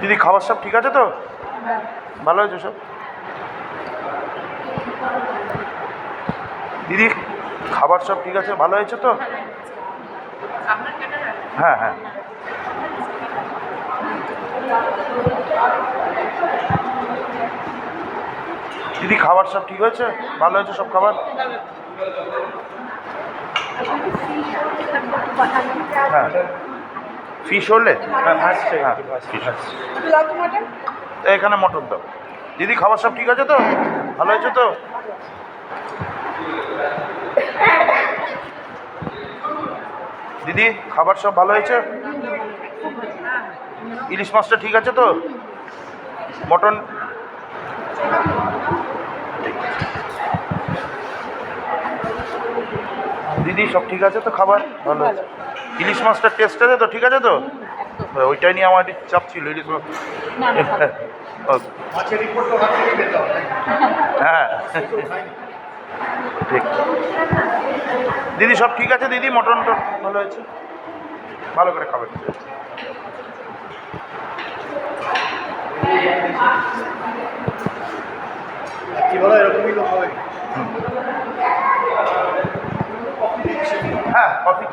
দিদি খাবার সব ঠিক আছে তো? ভালো হয়েছে সব? দিদি খাবার সব ঠিক আছে, ভালো হয়েছে তো? হ্যাঁ হ্যাঁ। দিদি খাবার সব ঠিক হয়েছে, ভালো হয়েছে সব খাবার? হ্যাঁ ফিশ হলে এখানে মটন দাও। দিদি খাবার সব ঠিক আছে তো, ভালো হয়েছে তো? দিদি খাবার সব ভালো হয়েছে? ইলিশ মাছটা ঠিক আছে তো? মটন দিদি সব ঠিক আছে তো? খাবার ভালো আছে? ইলিশ মাছটার টেস্ট আছে তো, ঠিক আছে তো? ওইটাই নিয়ে আমার একটু চাপ ছিল, ইলিশ মাছ। হ্যাঁ ঠিক। দিদি সব ঠিক আছে দিদি, মটনটা ভালো হয়েছে, ভালো করে খাবেন। কি বলো এরকমই লোক হবে? হ্যাঁ কফি